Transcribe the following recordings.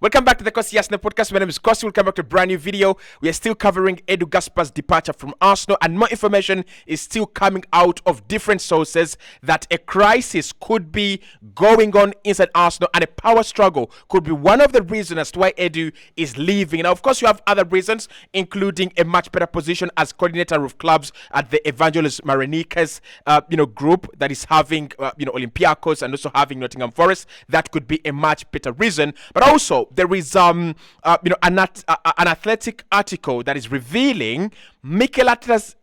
Welcome back to the Kosi Arsenal podcast. My name is Kosi. Welcome back to a brand new video. We are still covering Edu Gaspar's departure from Arsenal, and more information is still coming out of different sources that a crisis could be going on inside Arsenal, and a power struggle could be one of the reasons as to why Edu is leaving. Now, of course, you have other reasons, including a much better position as coordinator of clubs at the Evangelos Marinicas, group that is having, Olympiacos and also having Nottingham Forest. That could be a much better reason, but also there is an athletic article that is revealing Mikel Arteta's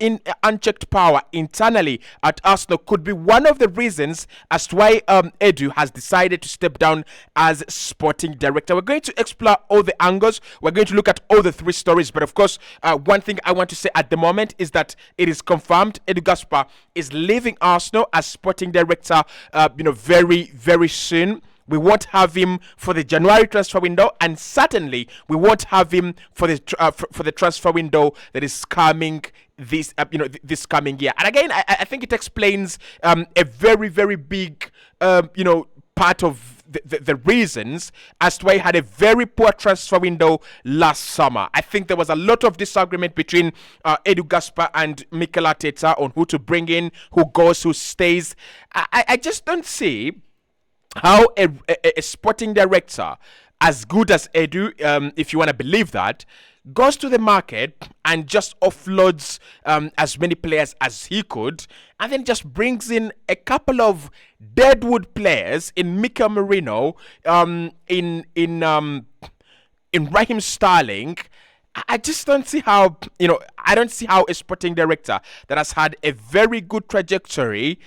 unchecked power internally at Arsenal could be one of the reasons as to why Edu has decided to step down as sporting director. We're going to explore all the angles. We're going to look at all the three stories. But of course, one thing I want to say at the moment is that it is confirmed Edu Gaspar is leaving Arsenal as sporting director, very, very soon. We won't have him for the January transfer window, and certainly we won't have him for the transfer window that is coming this coming year. And again, I think it explains a very, very big part of the reasons as to why he had a very poor transfer window last summer. I think there was a lot of disagreement between Edu Gaspar and Mikel Arteta on who to bring in, who goes, who stays. I just don't see how a sporting director as good as Edu, if you want to believe that, goes to the market and just offloads as many players as he could, and then just brings in a couple of deadwood players in Mikel Merino, in Raheem Sterling. I just don't see how, I don't see how a sporting director that has had a very good trajectory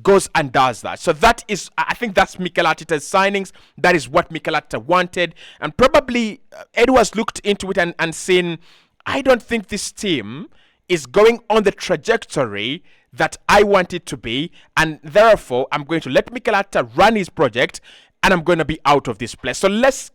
goes and does that. So that is, I think that's Mikel Arteta's signings. That is what Mikel Arteta wanted. And probably Edu has looked into it and seen, I don't think this team is going on the trajectory that I want it to be. And therefore, I'm going to let Mikel Arteta run his project, and I'm going to be out of this place. So let's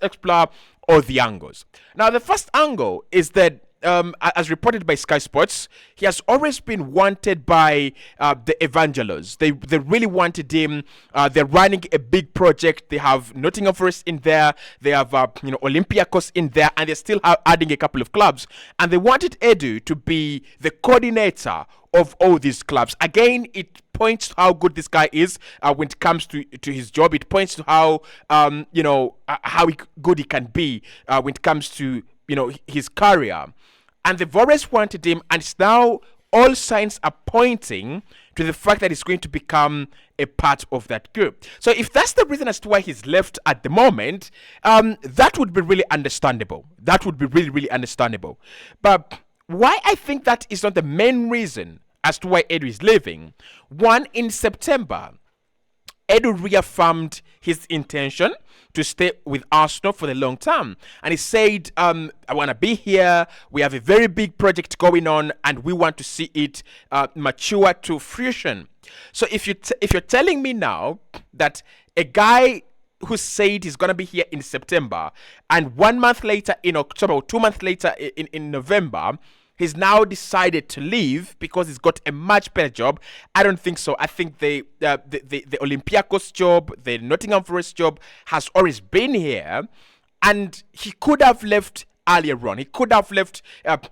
explore all the angles. Now, the first angle is that as reported by Sky Sports, he has always been wanted by the Evangelos. They really wanted him. They're running a big project. They have Nottingham Forest in there. They have Olympiacos in there, and they're still adding a couple of clubs. And they wanted Edu to be the coordinator of all these clubs. Again, it points to how good this guy is when it comes to his job. It points to how good he can be when it comes to his career. And they've always wanted him, and it's now all signs are pointing to the fact that he's going to become a part of that group. So if that's the reason as to why he's left at the moment, that would be really understandable. That would be really, really understandable. But why I think that is not the main reason as to why Edu is leaving. One, in September, Edu reaffirmed his intention to stay with Arsenal for the long term. And he said, I want to be here. We have a very big project going on, and we want to see it mature to fruition. So if you're telling me now that a guy who said he's going to be here in September, and 1 month later in October, or 2 months later in November, he's now decided to leave because he's got a much better job, I don't think so. I think the Olympiacos job, the Nottingham Forest job has always been here, and he could have left earlier on. He could have left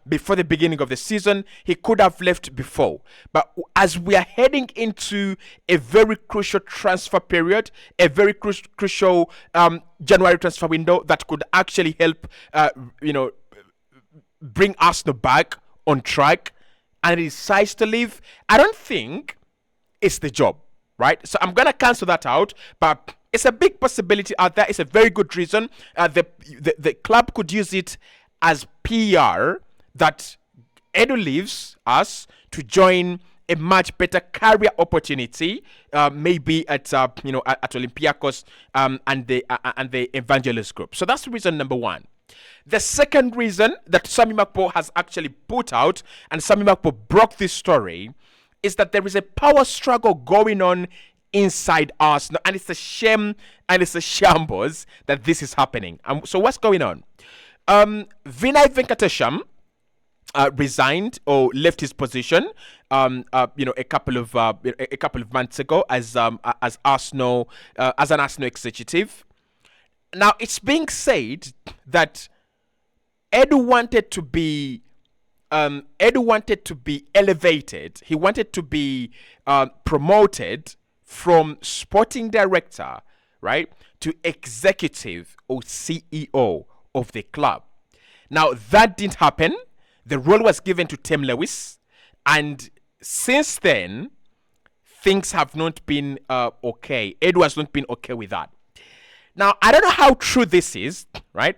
before the beginning of the season. He could have left before. But as we are heading into a very crucial transfer period, a very crucial January transfer window that could actually help, bring Arsenal back on track, and he decides to leave, I don't think it's the job, right? So I'm going to cancel that out, but it's a big possibility out there. It's a very good reason. The club could use it as PR that Edu leaves us to join a much better career opportunity, maybe at Olympiacos and the Evangelos group. So that's reason number one. The second reason that Sami Makpo has actually put out, and Sami Makpo broke this story, is that there is a power struggle going on inside Arsenal, and it's a shame and it's a shambles that this is happening. So what's going on? Vinay Venkatesham resigned or left his position, a couple of months ago as Arsenal as an Arsenal executive. Now it's being said that Edu wanted to be elevated. He wanted to be promoted from sporting director, right, to executive or CEO of the club. Now that didn't happen. The role was given to Tim Lewis, and since then, things have not been okay. Edu has not been okay with that. Now I don't know how true this is, right?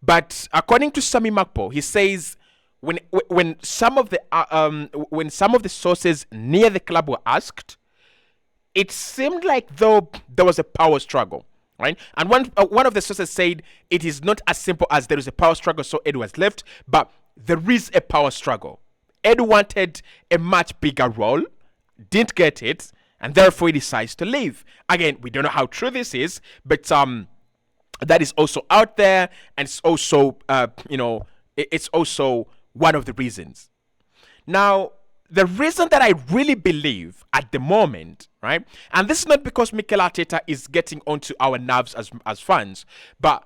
But according to Sami Makpo, he says when some of the sources near the club were asked, it seemed like though there was a power struggle, right? And one of the sources said it is not as simple as there is a power struggle, so Edu has left, but there is a power struggle. Edu wanted a much bigger role, didn't get it, and therefore he decides to leave. Again, we don't know how true this is, but that is also out there, and it's also it's also one of the reasons. Now, the reason that I really believe at the moment, right, and this is not because Mikel Arteta is getting onto our nerves as fans, but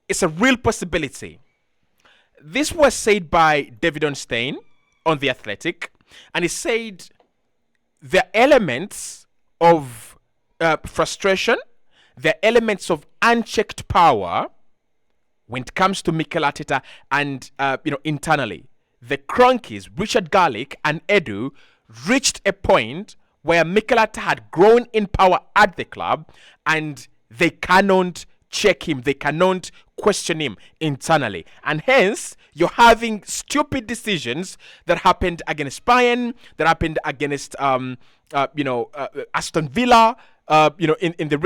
it's a real possibility. This was said by David Ornstein on The Athletic, and he said the elements of frustration, the elements of unchecked power when it comes to Mikel Arteta and internally. The Cronkies, Richard Garlick and Edu, reached a point where Mikel Arteta had grown in power at the club, and they cannot check him, they cannot question him internally, and hence you're having stupid decisions that happened against Bayern, that happened against Aston Villa, in the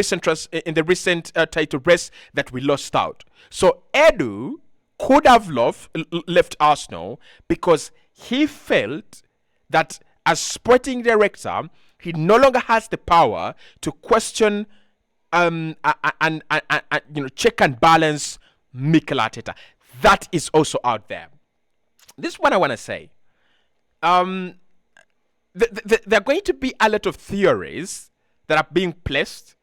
recent title race that we lost out. So Edu could have left Arsenal because he felt that as sporting director, he no longer has the power to question and check and balance Mikel Arteta. That is also out there. This is what I want to say. There are going to be a lot of theories that are being placed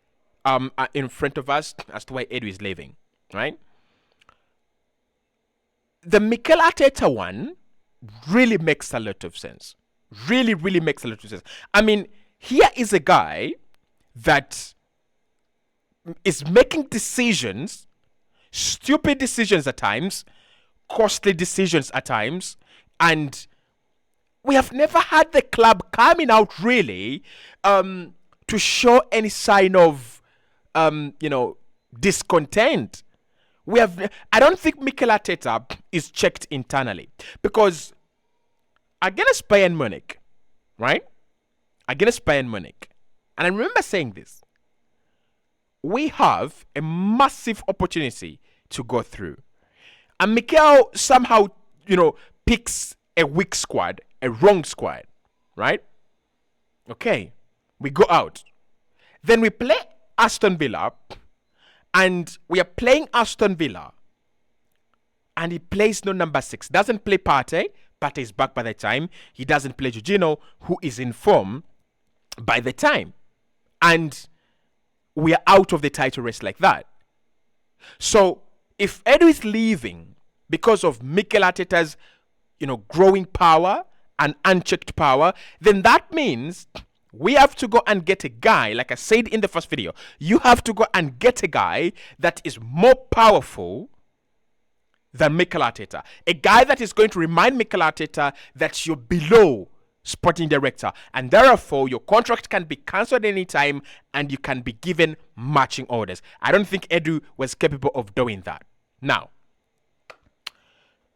in front of us as to why Edu is leaving, right? The Mikel Arteta one really makes a lot of sense. Really, really makes a lot of sense. I mean, here is a guy that is making decisions, stupid decisions at times, costly decisions at times, and we have never had the club coming out really to show any sign of discontent. I don't think Mikel Arteta is checked internally, because against Bayern Munich, right? Against Bayern Munich, and I remember saying this, we have a massive opportunity to go through, and Mikel somehow picks a weak squad, a wrong squad, right? Okay, we go out, then we play Aston Villa. And we are playing Aston Villa, and he plays no number 6. Doesn't play Partey. Partey is back by the time. He doesn't play Jorginho, who is in form by the time. And we are out of the title race like that. So if Edu is leaving because of Mikel Arteta's growing power and unchecked power, then that means we have to go and get a guy, like I said in the first video, you have to go and get a guy that is more powerful than Mikel Arteta. A guy that is going to remind Mikel Arteta that you're below sporting director, and therefore your contract can be cancelled anytime and you can be given matching orders. I don't think Edu was capable of doing that. Now,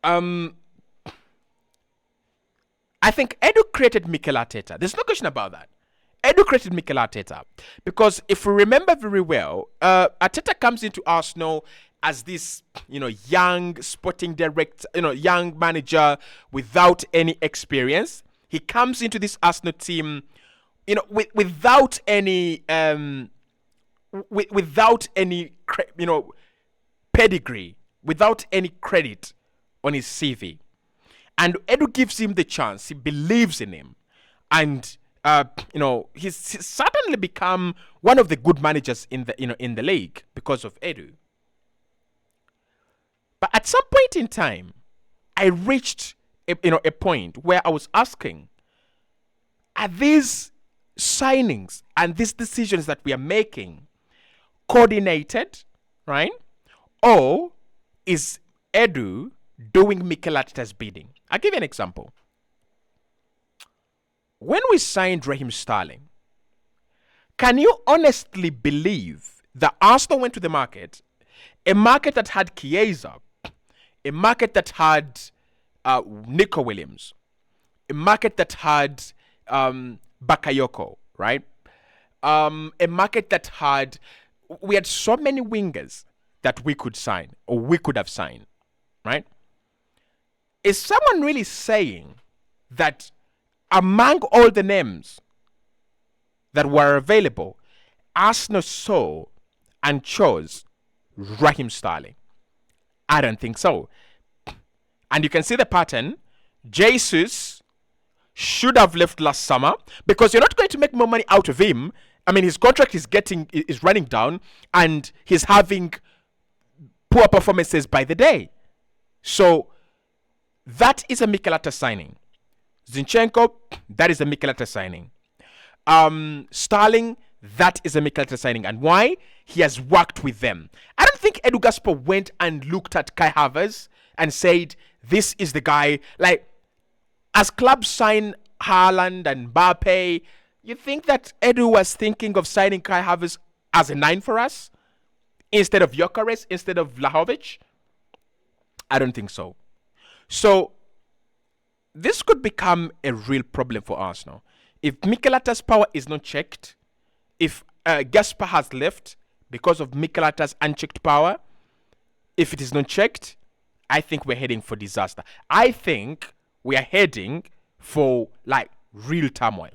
I think Edu created Mikel Arteta. There's no question about that. Edu created Mikel Arteta because if we remember very well, Arteta comes into Arsenal as this, young sporting director, young manager without any experience. He comes into this Arsenal team, without any, without any, pedigree, without any credit on his CV, and Edu gives him the chance. He believes in him, and he's certainly become one of the good managers in the league because of Edu. At some point in time, I reached a point where I was asking, are these signings and these decisions that we are making coordinated, right? Or is Edu doing Mikel Arteta's bidding? I'll give you an example. When we signed Raheem Sterling, can you honestly believe that Arsenal went to the market, a market that had Chiesa, a market that had Nico Williams, a market that had Bakayoko, right? A market that had, we had so many wingers that we could sign or we could have signed, right? Is someone really saying that among all the names that were available, Arsenal saw and chose Raheem Sterling? I don't think so. And you can see the pattern. Jesus should have left last summer because you're not going to make more money out of him. I mean, his contract is running down and he's having poor performances by the day. So that is a Mikel Arteta signing. Zinchenko, that is a Mikel Arteta signing. Sterling, that is a Mikel Arteta signing. And why? He has worked with them. I don't think Edu Gaspar went and looked at Kai Havertz and said, this is the guy. Like, as clubs sign Haaland and Mbappe, you think that Edu was thinking of signing Kai Havertz as a 9 for us? Instead of Gyökeres, instead of Vlahovic? I don't think so. So, this could become a real problem for Arsenal. If Mikel Arteta's power is not checked, if Gaspar has left because of Mikel Arteta's unchecked power, if it is not checked, I think we're heading for disaster. I think we are heading for like real turmoil.